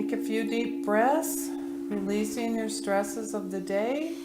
Take a few deep breaths, releasing your stresses of the day.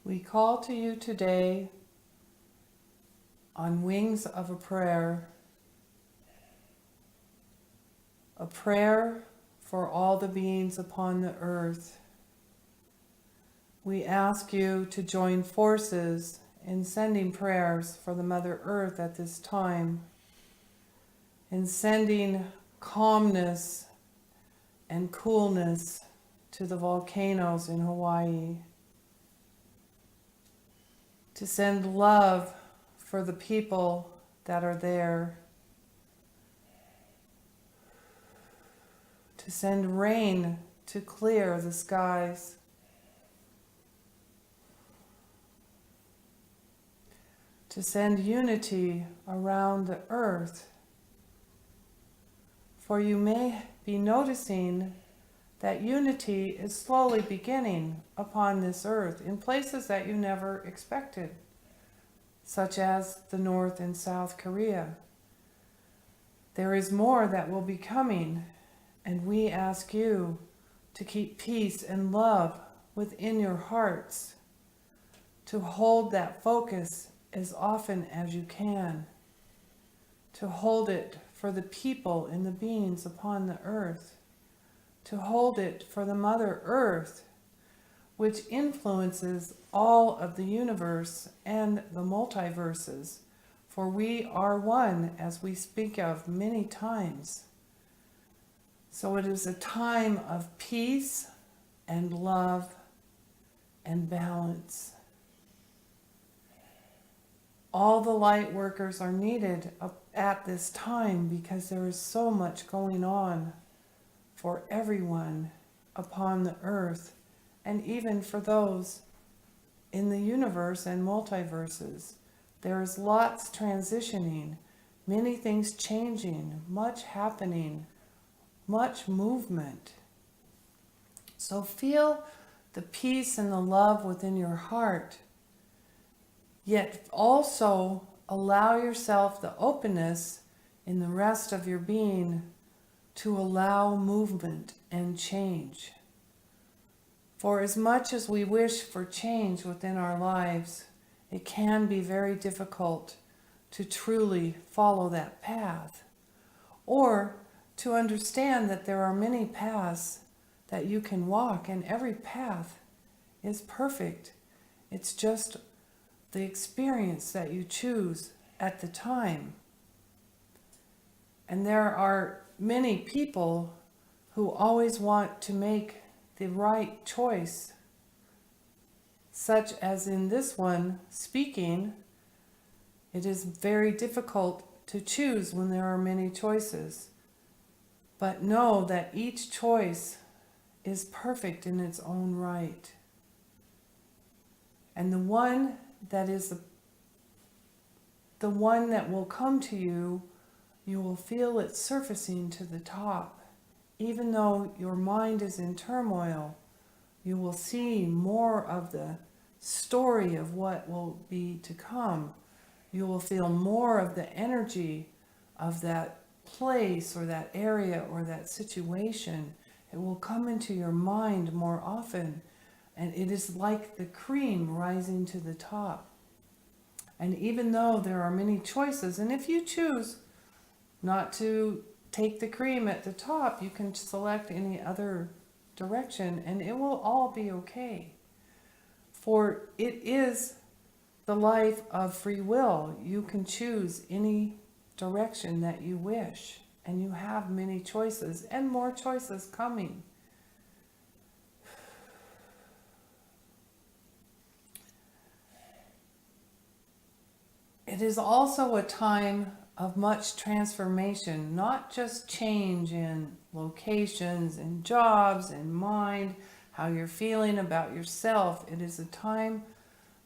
We call to you today on wings of a prayer for all the beings upon the earth. We ask you to join forces in sending prayers for the Mother Earth at this time, in sending calmness and coolness to the volcanoes in Hawaii, to send love for the people that are there, to send rain to clear the skies, to send unity around the earth. For you may be noticing that unity is slowly beginning upon this earth in places that you never expected, such as the North and South Korea. There is more that will be coming, and we ask you to keep peace and love within your hearts, to hold that focus as often as you can, to hold it for the people and the beings upon the earth, to hold it for the Mother Earth, which influences all of the universe and the multiverses, for we are one, as we speak of many times. So it is a time of peace and love and balance. All the light workers are needed at this time because there is so much going on for everyone upon the earth, and even for those in the universe and multiverses. There is lots transitioning, many things changing, much happening, much movement. So feel the peace and the love within your heart, yet also allow yourself the openness in the rest of your being to allow movement and change. For as much as we wish for change within our lives, it can be very difficult to truly follow that path, or to understand that there are many paths that you can walk, and every path is perfect. It's just the experience that you choose at the time. And there are many people who always want to make the right choice, such as in this one speaking. It is very difficult to choose when there are many choices, but know that each choice is perfect in its own right, and the one that is the one that will come to you, you will feel it surfacing to the top. Even though your mind is in turmoil, you will see more of the story of what will be to come. You will feel more of the energy of that place or that area or that situation. It will come into your mind more often, and it is like the cream rising to the top. And even though there are many choices, and if you choose not to take the cream at the top, you can select any other direction and it will all be okay. For it is the life of free will. You can choose any direction that you wish, and you have many choices and more choices coming. It is also a time of much transformation, not just change in locations, in jobs, in mind, how you're feeling about yourself. It is a time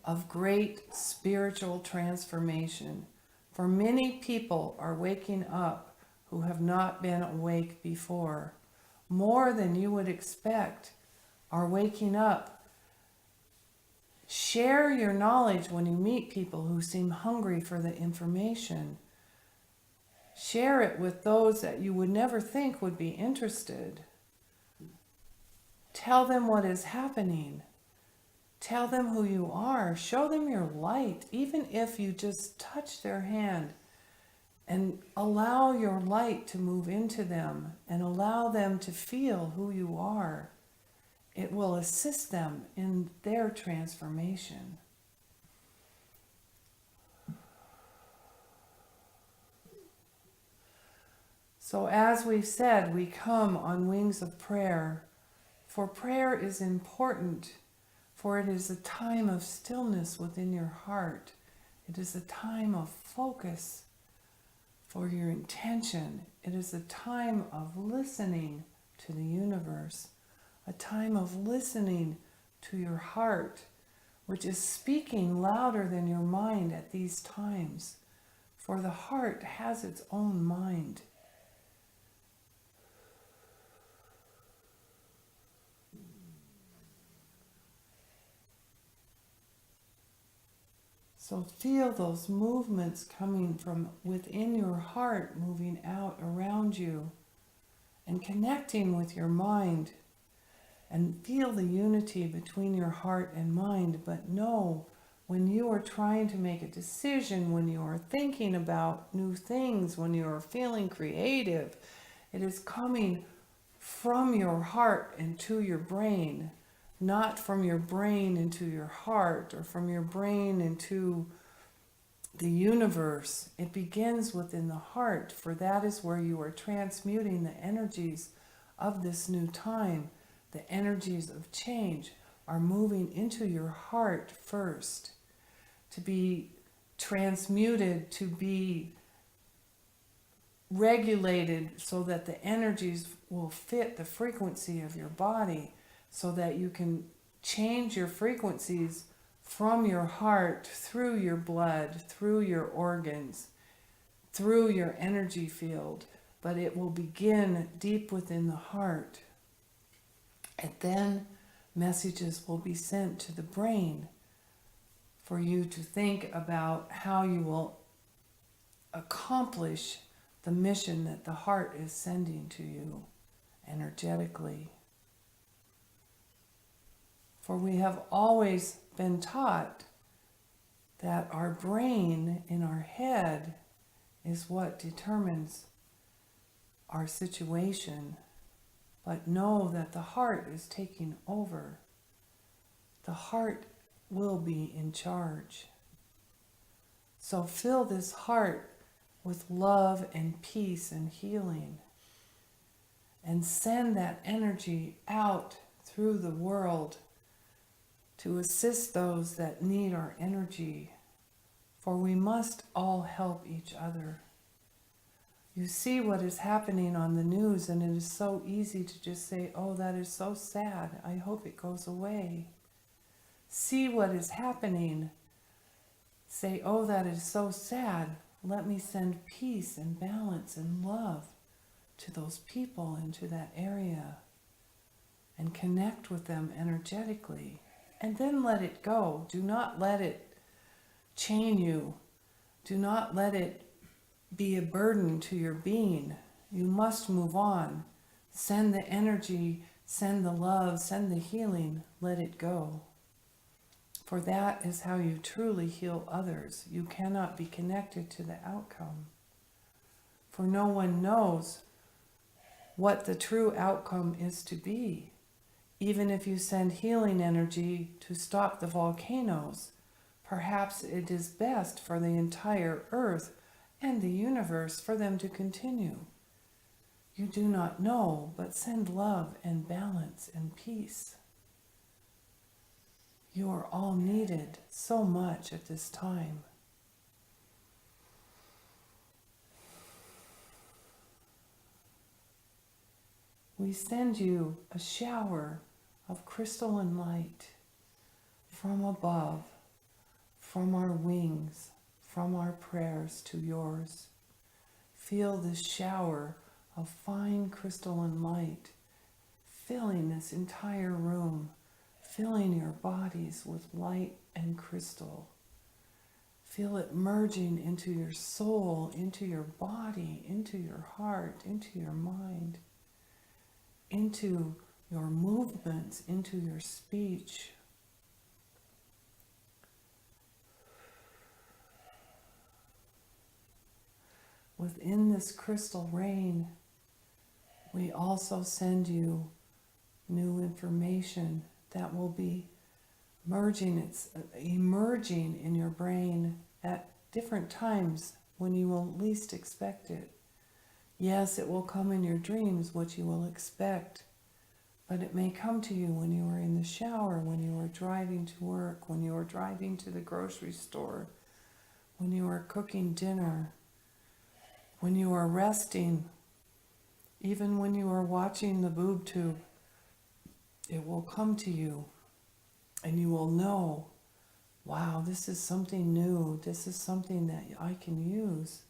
of great spiritual transformation. For many people are waking up who have not been awake before. More than you would expect are waking up. Share your knowledge when you meet people who seem hungry for the information. Share it with those that you would never think would be interested. Tell them what is happening. Tell them who you are. Show them your light, even if you just touch their hand, and allow your light to move into them and allow them to feel who you are. It will assist them in their transformation. So as we've said, we come on wings of prayer, for prayer is important, for it is a time of stillness within your heart. It is a time of focus for your intention. It is a time of listening to the universe, a time of listening to your heart, which is speaking louder than your mind at these times, for the heart has its own mind. So feel those movements coming from within your heart, moving out around you and connecting with your mind. And feel the unity between your heart and mind. But know when you are trying to make a decision, when you are thinking about new things, when you are feeling creative, it is coming from your heart into your brain. Not from your brain into your heart or from your brain into the universe. It begins within the heart, for that is where you are transmuting the energies of this new time. The energies of change are moving into your heart first to be transmuted, to be regulated so that the energies will fit the frequency of your body, so that you can change your frequencies from your heart, through your blood, through your organs, through your energy field. But it will begin deep within the heart. And then messages will be sent to the brain for you to think about how you will accomplish the mission that the heart is sending to you energetically. For we have always been taught that our brain in our head is what determines our situation. But know that the heart is taking over. The heart will be in charge. So fill this heart with love and peace and healing. And send that energy out through the world to assist those that need our energy, for we must all help each other. You see what is happening on the news, and it is so easy to just say, oh, that is so sad. I hope it goes away. See what is happening. Say, oh, that is so sad. Let me send peace and balance and love to those people and to that area and connect with them energetically. And then let it go. Do not let it chain you. Do not let it be a burden to your being. You must move on. Send the energy, send the love, send the healing. Let it go. For that is how you truly heal others. You cannot be connected to the outcome. For no one knows what the true outcome is to be. Even if you send healing energy to stop the volcanoes, perhaps it is best for the entire earth and the universe for them to continue. You do not know, but send love and balance and peace. You are all needed so much at this time. We send you a shower of crystalline light from above, from our wings, from our prayers to yours. Feel this shower of fine crystalline light filling this entire room, filling your bodies with light and crystal. Feel it merging into your soul, into your body, into your heart, into your mind, into your movements, into your speech. Within this crystal rain, we also send you new information that will be emerging in your brain at different times when you will least expect it. Yes, it will come in your dreams, what you will expect, but it may come to you when you are in the shower, when you are driving to work, when you are driving to the grocery store, when you are cooking dinner, when you are resting, even when you are watching the boob tube. It will come to you and you will know, wow, this is something new. This is something that I can use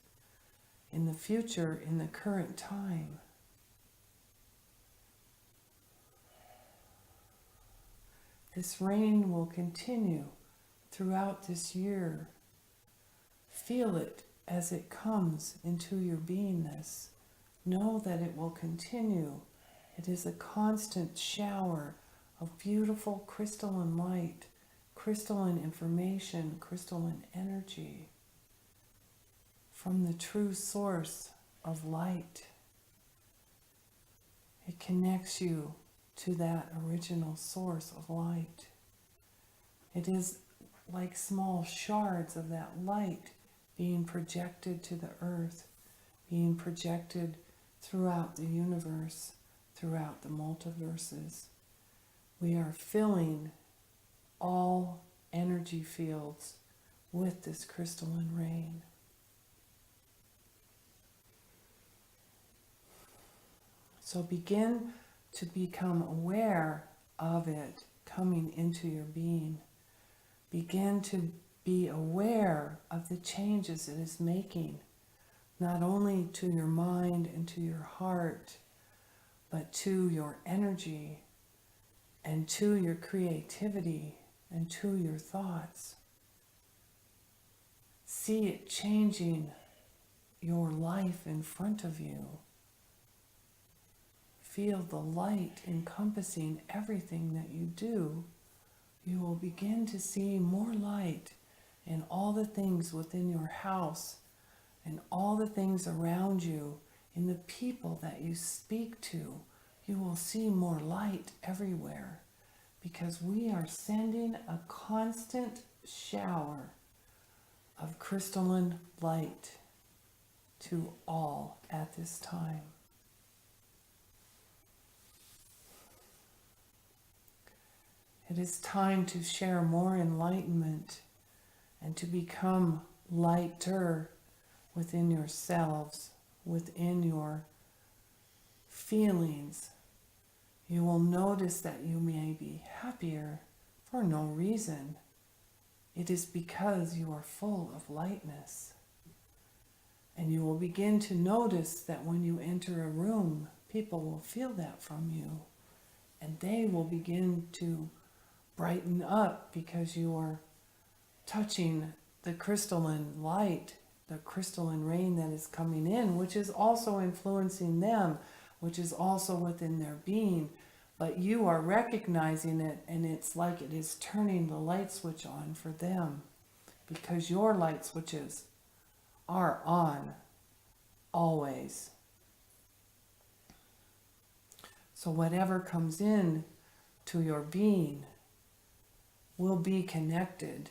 in the future, in the current time. This rain will continue throughout this year. Feel it as it comes into your beingness. Know that it will continue. It is a constant shower of beautiful crystalline light, crystalline information, crystalline energy from the true source of light. It connects you to that original source of light. It is like small shards of that light being projected to the earth, being projected throughout the universe, throughout the multiverses. We are filling all energy fields with this crystalline rain. So begin to become aware of it coming into your being. Begin to be aware of the changes it is making, not only to your mind and to your heart, but to your energy and to your creativity and to your thoughts. See it changing your life in front of you. Feel the light encompassing everything that you do. You will begin to see more light in all the things within your house and all the things around you, in the people that you speak to. You will see more light everywhere because we are sending a constant shower of crystalline light to all at this time. It is time to share more enlightenment and to become lighter within yourselves, within your feelings. You will notice that you may be happier for no reason. It is because you are full of lightness. And you will begin to notice that when you enter a room, people will feel that from you. And they will begin to brighten up because you are touching the crystalline light, the crystalline rain that is coming in, which is also influencing them, which is also within their being. But you are recognizing it, and it's like it is turning the light switch on for them, because your light switches are on always. So whatever comes in to your being will be connected.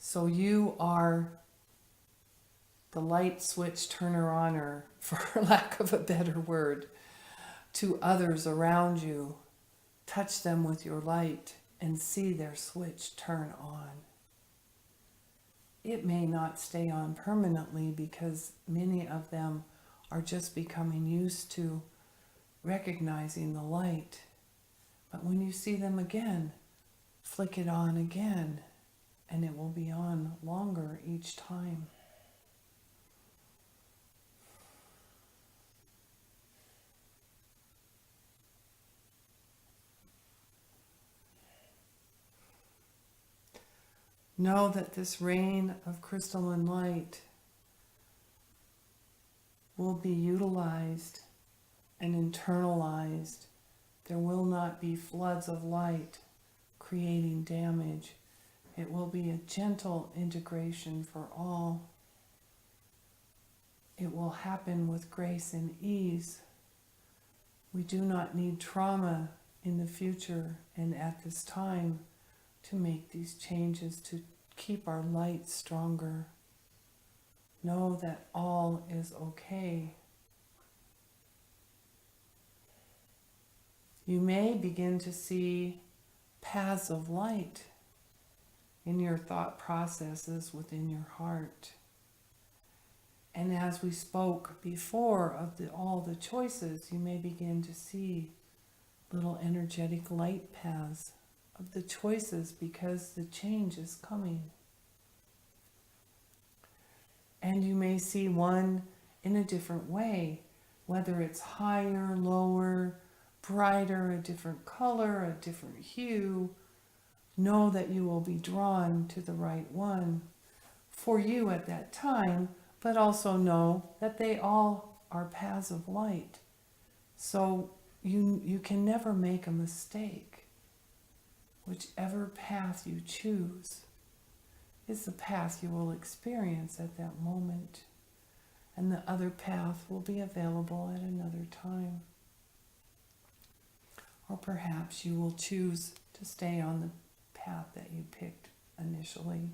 So you are the light switch turner-oner, for lack of a better word, to others around you. Touch them with your light and see their switch turn on. It may not stay on permanently because many of them are just becoming used to recognizing the light. But when you see them again, flick it on again and it will be on longer each time. Know that this rain of crystalline light will be utilized and internalized. There will not be floods of light creating damage. It will be a gentle integration for all. It will happen with grace and ease. We do not need trauma in the future and at this time to make these changes to keep our light stronger. Know that all is okay. You may begin to see paths of light in your thought processes within your heart. And as we spoke before of all the choices, you may begin to see little energetic light paths of the choices because the change is coming. And you may see one in a different way, whether it's higher, lower, brighter, a different color, a different hue. Know that you will be drawn to the right one for you at that time, but also know that they all are paths of light. So you can never make a mistake. Whichever path you choose is the path you will experience at that moment, and the other path will be available at another time. Or perhaps you will choose to stay on the path that you picked initially.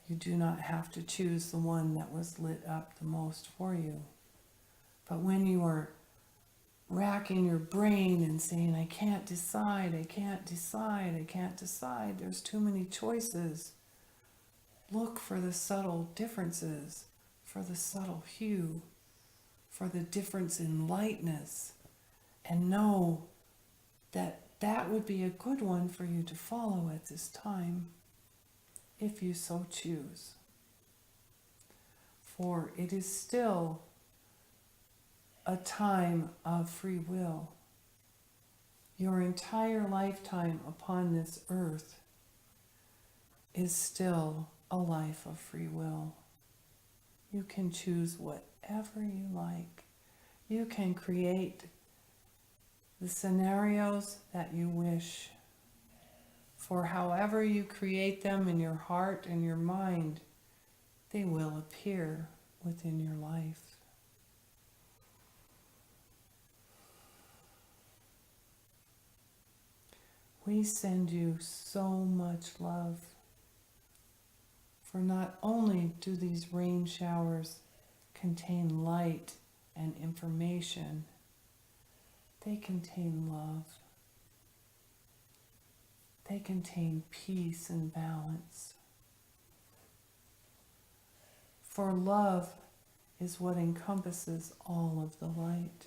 You do not have to choose the one that was lit up the most for you. But when you are racking your brain and saying, I can't decide, I can't decide, I can't decide, there's too many choices, look for the subtle differences, for the subtle hue, for the difference in lightness, and know that that would be a good one for you to follow at this time, if you so choose. For it is still a time of free will. Your entire lifetime upon this earth is still a life of free will. You can choose whatever you like. You can create the scenarios that you wish. For however you create them in your heart and your mind, they will appear within your life. We send you so much love, for not only do these rain showers contain light and information, they contain love. They contain peace and balance. For love is what encompasses all of the light.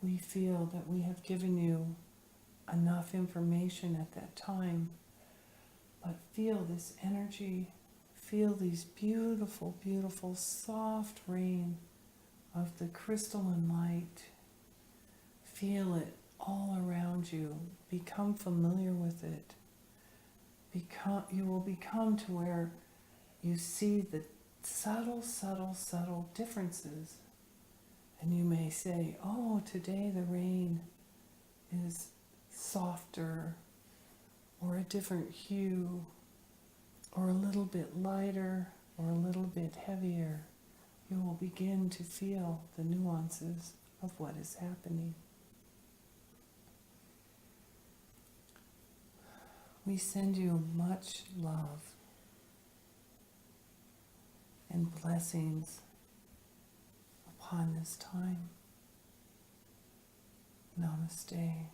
We feel that we have given you enough information at that time, but feel this energy, feel these beautiful, beautiful, soft rain of the crystalline light. Feel it all around you. Become familiar with it. You will become to where you see the subtle, subtle, subtle differences. And you may say, oh, today the rain is softer, or a different hue, or a little bit lighter, or a little bit heavier. You will begin to feel the nuances of what is happening. We send you much love and blessings upon this time. Namaste.